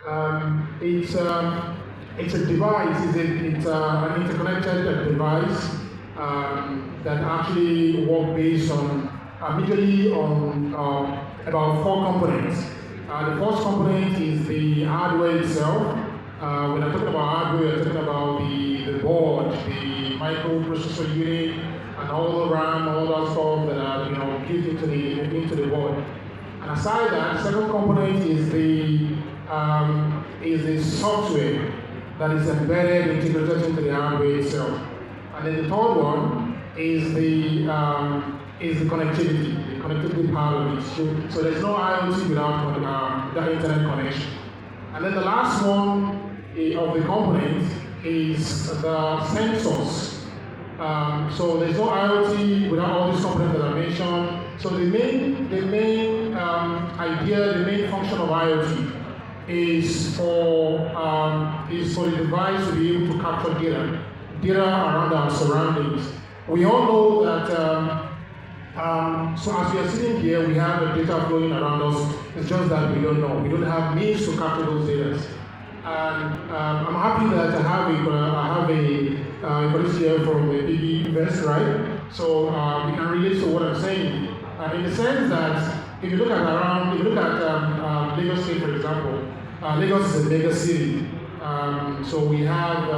It's a device, it's an interconnected device that actually work based on, majorly on about four components. The first component is the hardware itself. When I'm talking about hardware, I'm talking about the board, the microprocessor unit, and all the RAM, all that stuff that are built into the board. And aside that, the second component is the software that is embedded, integrated into the hardware itself. And then the third one is the connectivity part of it. So there's no IoT without that internet connection. And then the last one of the components is the sensors. So there's no IoT without all these components that I mentioned. So the main idea, the main function of IoT is for the device to be able to capture data around our surroundings. We all know that. So as we are sitting here, we have the data flowing around us. It's just that we don't know. We don't have means to capture those data. And I'm happy that I have a colleague here from the BB Invest, right? So we can relate to what I'm saying. In the sense that if you look at Lagos State, for example, Lagos is a mega city. So we have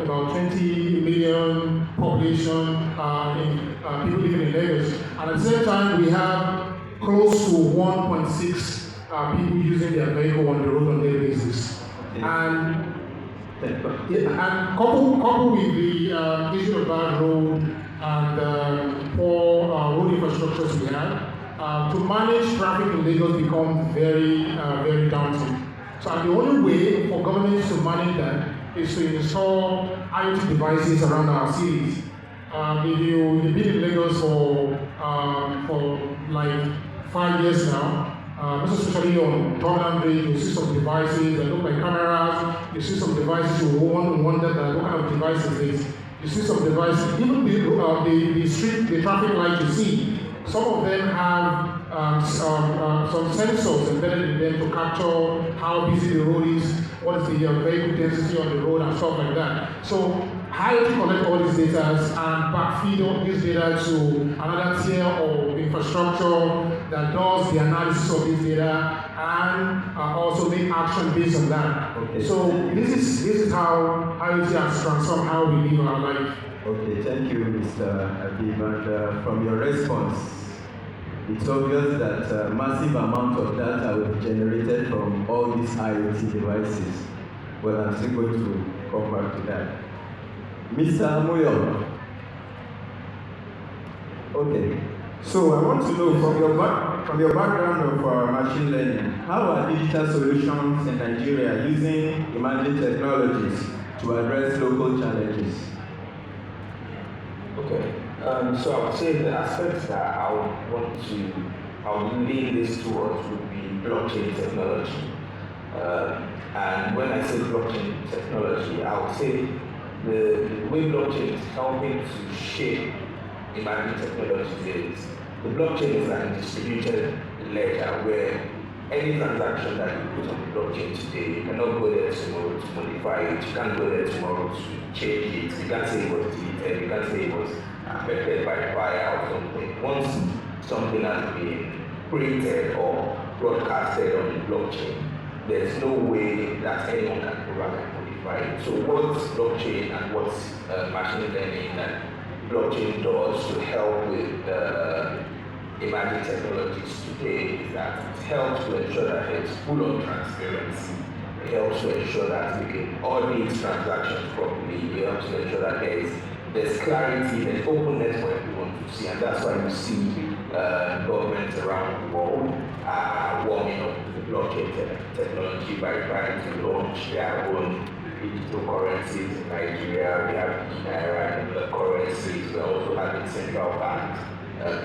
about 20 million population people living in Lagos. And at the same time, we have close to 1.6 people using their vehicle on the road on a daily basis. And coupled with the issue of bad road and poor road infrastructures we have, to manage traffic in Lagos becomes very, very daunting. So the only way for governments to manage that is to install IoT devices around our cities. If you've been in Lagos for like 5 years now, most especially on Tottenham Bridge, you see some devices that look like cameras. You see some devices you wonder that what kind of device is this. You see some devices, even the traffic light you see. Some of them have some sensors embedded in them to capture how busy the road is, what is the vehicle density on the road, and stuff like that. So how to collect all these data and backfeed all this data to another tier of infrastructure that does the analysis of this data and also make action based on that. Okay. So this is how IoT has transformed how we live our life. Okay, thank you, Mr. Habib. And from your response, it's obvious that a massive amount of data will be generated from all these IoT devices. Well, I'm still going to come back to that. Mr. Amoyo. Okay, so I want to know from your background of machine learning, how are digital solutions in Nigeria using emerging technologies to address local challenges? Okay, so I would say the aspects that I would lean this towards would be blockchain technology. And when I say blockchain technology, I would say the way blockchain is helping to shape emerging technologies is the blockchain is like a distributed ledger where any transaction that you put on the blockchain today, you cannot go there tomorrow to modify it, you can't go there tomorrow to change it, you can't say it was deleted, you can't say it was affected by fire or something. Once something has been printed or broadcasted on the blockchain, there's no way that anyone can go back and modify it. So what blockchain and what machine learning and blockchain does to help with emerging technologies today is that it helps to ensure that it's full of transparency. It helps to ensure that we can audit transactions properly. It helps to ensure that there's clarity, there's openness for everyone to see, and that's why you see governments around the world are warming up to the blockchain technology by trying to launch their own digital currencies in Nigeria. We have NiRA and other currencies. We're also having central banks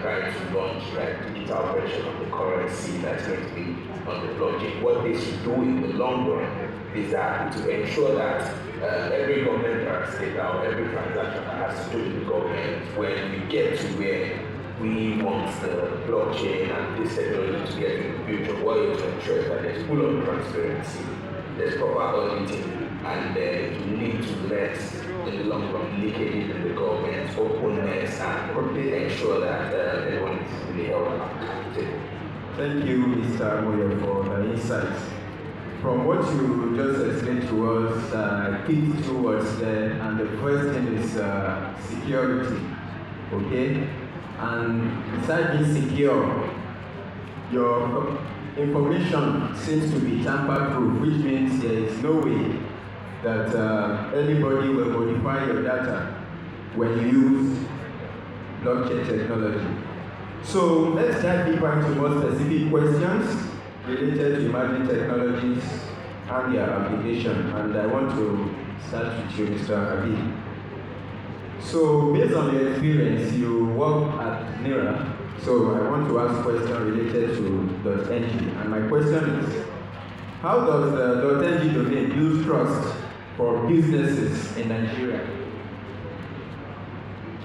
trying to launch like digital version of the currency that's going to be on the blockchain. What they should do in the long run is that to ensure that every government data or every transaction that has to do with the government, when we get to where we want the blockchain and this technology to get in the future, what is to ensure that there's full of transparency. there's proper auditing, and you need to let, in the long run, leakages in the government, openness, and ensure that everyone is really held accountable. Thank you, Mr. Moyo, for the insights. From what you just explained to us, key two words there, and the first thing is security, okay? And besides being secure, your information seems to be tamper-proof, which means there is no way that anybody will modify your data when you use blockchain technology. So let's dive deeper into more specific questions related to emerging technologies and their application. And I want to start with you, Mr. Abi. So based on your experience, you work at NiRA. So I want to ask a question related to .ng. And my question is, how does the .ng domain build trust for businesses in Nigeria?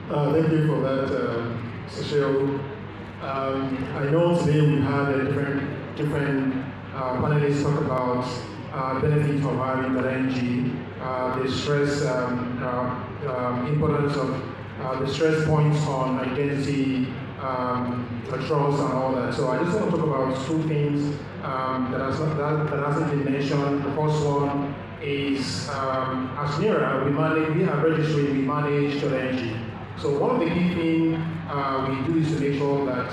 Thank you for that, Cecile. I know today we had a different panelists talk about benefits of having .ng, the stress importance of the stress points on identity, trust, and all that. So I just want to talk about two things that hasn't been mentioned. The first one is as NiRA, we have registry, we manage .ng. So one of the key things we do is to make sure that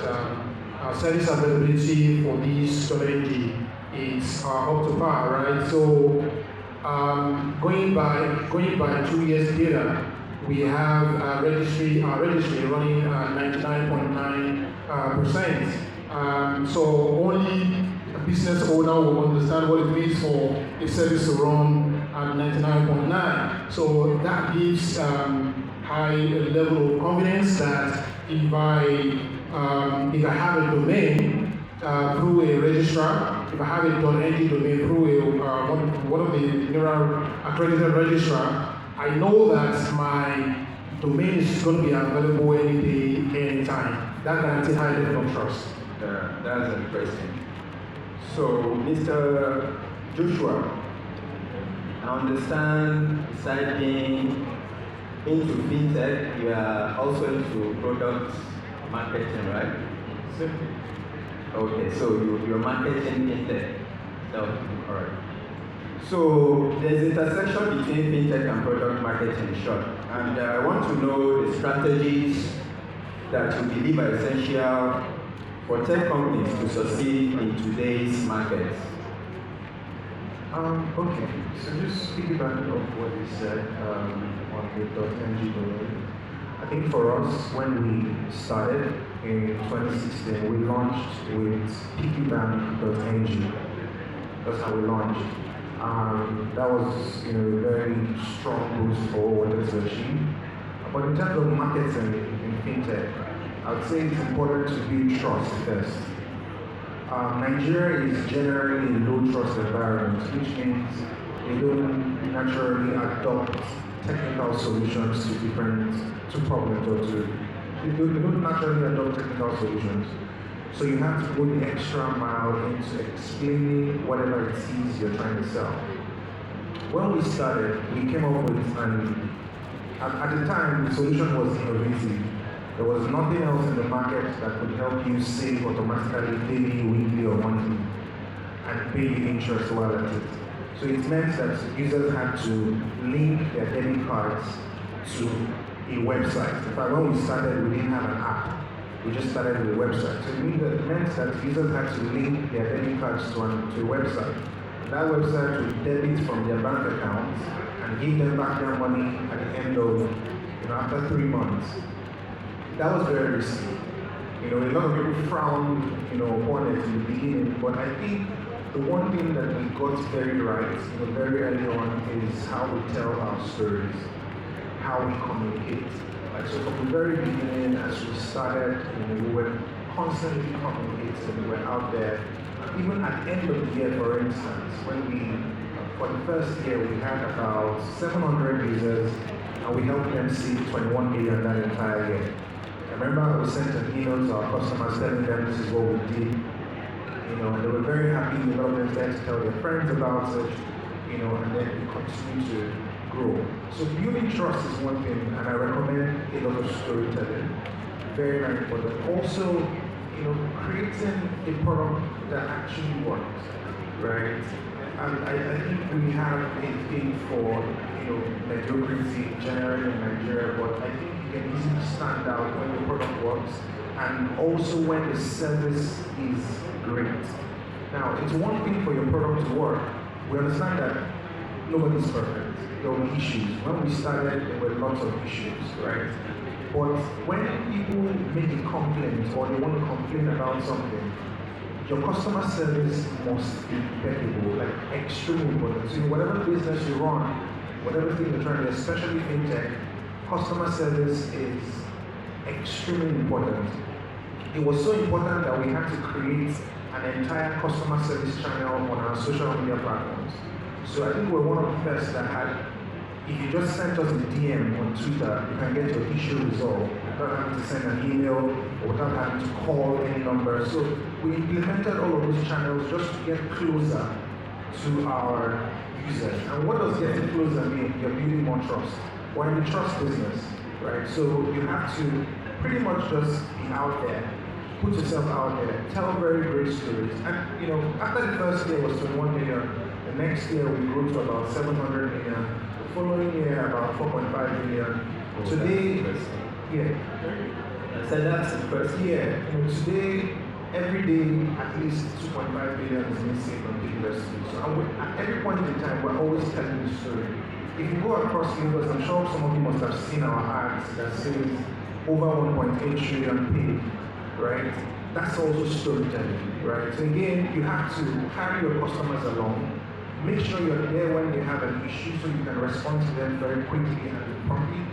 service availability for these .ng is up to par, right? So going by 2 years data, we have our registry running 99.9%. So only a business owner will understand what it means for a service to run at 99.9. So that gives high level of confidence that if I have a domain through a registrar, if I have a .ng domain through one of the NiRA accredited registrar, I know that my domain is going to be available any day, anytime. That guarantees high level of trust. That's interesting. So, Mr. Joshua, I understand besides being into fintech, you are also into product marketing, right? Simply. Okay, so you're marketing fintech. No, all right. So there's intersection between fintech and product marketing in short. And I want to know the strategies that you believe are essential for tech companies to succeed in today's market. Okay, so just piggybacking off what you said on the .ng domain. I think for us, when we started in 2016, we launched with piggybank.ng. That's how we launched. That was a very strong boost for what we wanted to achieve. But in terms of marketing in fintech, I would say it's important to build trust first. Nigeria is generally a low trust environment, which means they don't naturally adopt technical solutions to problems or they don't naturally adopt technical solutions. So you have to go the extra mile into explaining whatever it is you're trying to sell. When we started, we came up with at the time the solution was innovative. There was nothing else in the market that could help you save automatically daily, weekly, or monthly, and pay you interest while at it. So it meant that users had to link their debit cards to a website. In fact, when we started, we didn't have an app. We just started with a website. So it meant that users had to link their debit cards to a website. That website would debit from their bank accounts and give them back their money at the end of, after 3 months. That was very risky. A lot of people frowned, upon it in the beginning, but I think the one thing that we got very right, very early on is how we tell our stories, how we communicate. So from the very beginning, as we started, we were constantly communicating, we were out there. Even at the end of the year, for instance, for the first year, we had about 700 users, and we helped them see 21 million that entire year. I remember we sent an email to our customers telling them this is what we did, and they were very happy. A lot of them started to tell their friends about it. and then you continue to grow. So building trust is one thing, and I recommend a lot of storytelling. Very, very important. Also, creating a product that actually works, right? And I think we have a thing for, mediocrity generally in Nigeria, but I think you can easily stand out when the product works and also when the service is great. Now, it's one thing for your product to work. We understand that nobody's perfect. There will be issues. When we started, there were lots of issues, right? But when people make a complaint or they want to complain about something, your customer service must be impeccable, like extremely important. So whatever business you run, whatever thing you're trying to do, especially fintech, customer service is extremely important. It was so important that we had to create an entire customer service channel on our social media platforms. So I think we're one of the first that had, if you just sent us a DM on Twitter, you can get your issue resolved without having to send an email or without having to call any number. So we implemented all of those channels just to get closer to our users. And what does getting closer mean? You're building more trust. We're in the trust business, right? So you have to pretty much just be out there, put yourself out there, tell very great stories. And after the first year was 21 million, the next year we grew to about 700 million. The following year about 4.5 million. Today, I said that's the first year. Today, every day at least 2.5 billion is being saved on the university. So at every point in time, we're always telling the story. If you go across Lagos, I'm sure some of you must have seen our ads that says over 1.8 trillion paid, right? That's also storytelling, right? So again, you have to carry your customers along. Make sure you're there when they have an issue so you can respond to them very quickly and promptly.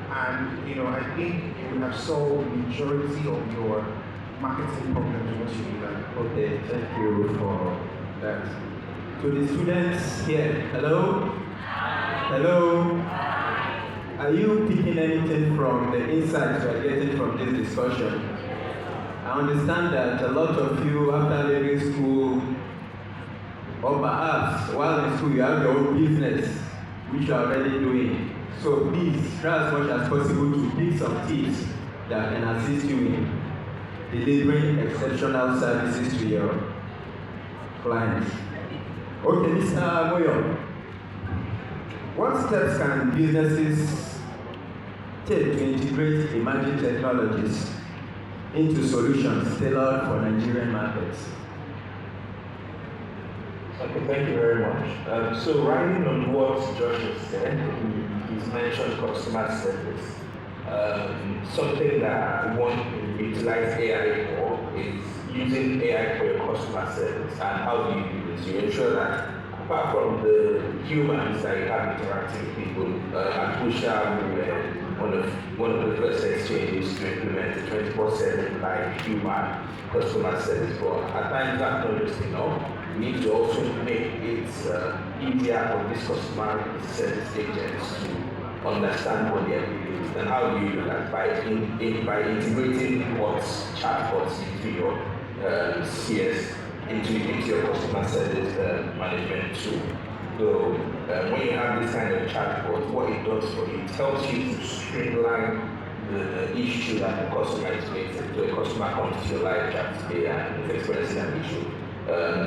And I think you will have solved the majority of your marketing problems once you do that. Okay, thank you for that. To the students here, hello? Hello? Are you picking anything from the insights you are getting from this discussion? I understand that a lot of you, after leaving school, or perhaps while in school you have your own business, which you are already doing. So please try as much as possible to pick some tips that can assist you in delivering exceptional services to your clients. Okay, Mr. Moyo, what steps can businesses take to integrate emerging technologies into solutions tailored for Nigerian markets? Okay, thank you very much. So riding on what Josh has said, he's mentioned customer service. Something that we want to utilize AI for is using AI for your customer service. And how do you do this? You ensure that apart from the humans that you have interacting with people, at Pusha, we were one of the first exchanges to implement a 24/7 live human customer service. But at times that's not just enough. We need to also make it easier for these customer service agents to understand what they're doing. And how do you do that? By integrating what's chatbots into your CS, into your customer service management tool. So when you have this kind of chatbot, what it does for you, it helps you to streamline the issue that the customer is facing. So the customer comes to your live chat today and is expressing an issue.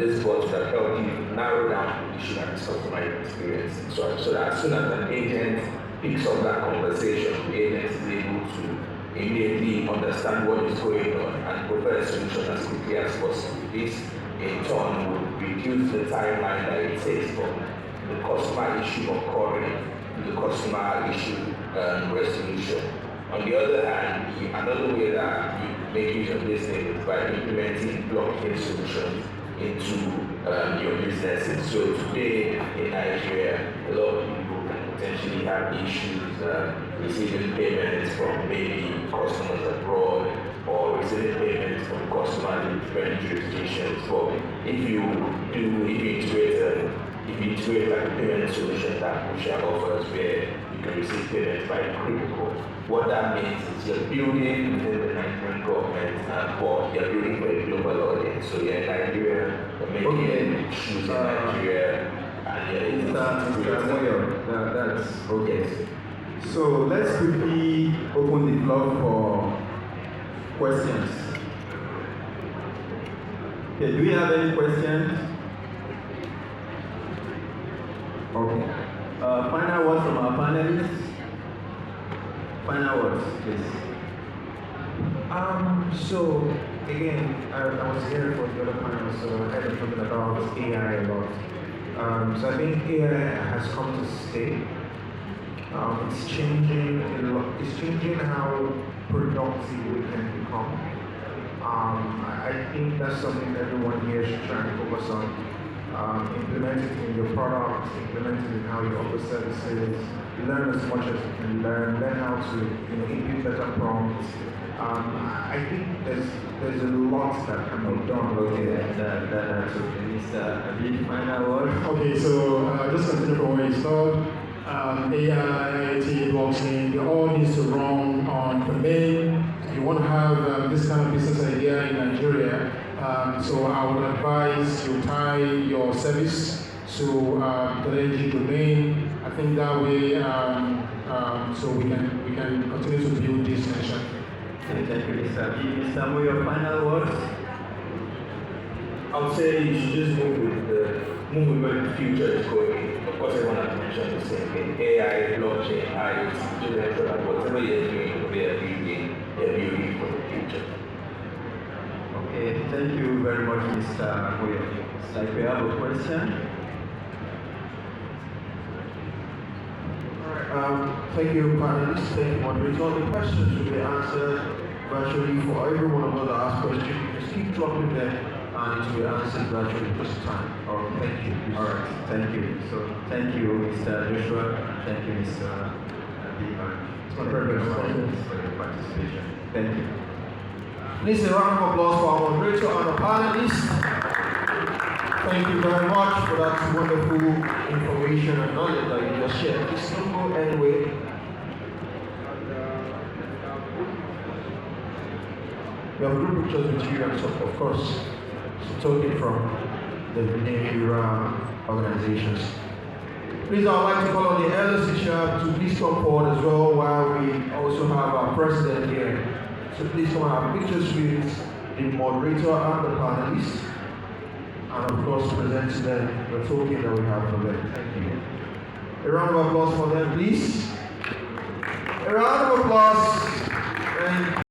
This bot will help you narrow down the issue that this customer is experiencing. So that as soon as an agent picks up that conversation, the agent is able to immediately understand what is going on and prepare a solution as quickly as possible. This, in turn, will reduce the timeline that it takes from the customer issue occurring to the customer issue resolution. On the other hand, another way that you make use of this thing is by implementing blockchain solutions into your businesses. So today in Nigeria, a lot of people can potentially have issues receiving payments from maybe customers abroad or receiving payments from customers in different jurisdictions. But if you integrate like a payment solution that Pusha offers where you can receive payments by crypto, what that means is you're building within the Nigerian government but you're building for a global audience. So you're in Nigeria, you're making shoes in Nigeria, and you're Okay. So let's quickly open the floor for questions. Okay, do we have any questions? Okay. Final words from our panelists. Final words, please. So again, I was here for the other panel, so I had talking about AI a lot. So I think AI has come to stay. It's changing a lot. It's changing how productive we can become. I think that's something everyone here should try and focus on. Implement it in your product, implement it in how you offer services, learn as much as you can learn how to input better prompts. I think there's a lot that can be done. Okay, that's okay. Mr. Abid, final word. Okay, so just continue from where you started. AI, IoT, blockchain, they all need to run on the main. If you want to have this kind of business idea in Nigeria, so I would advise you tie your service to the energy domain. I think that way, so we can continue to build this nation. Okay, thank you, Mr. Abid. Mr. Mo, your final words. I would say you should just move with where the future is going. Of course, everyone has mentioned the same thing: AI, blockchain, IoT. Just make sure that whatever you're doing, you're building for the future. Okay, thank you very much, Mr. Akoyo. It's like we have a question. Thank you, panelists. Thank you, moderator. The questions will be answered virtually for every one of us that ask questions. Just keep dropping them and it will be answered virtually because of time. Okay. Thank you. All right, thank you. So, thank you, Mr. Joshua. Thank you, Mr. Abid. It's my privilege. For your participation. Thank you. Please, a round of applause for our moderator and our panelists. Thank you very much for that wonderful information and knowledge that you just shared. Please don't go anywhere. We have group pictures with you and so, of course, talking from the NiRA organizations. Please, I would like to call on the elders to please come forward as well, while we also have our president here. So please come and have pictures with the moderator and the panelists. And of course, present to them the token that we have for them. Thank you. A round of applause for them, please. A round of applause. And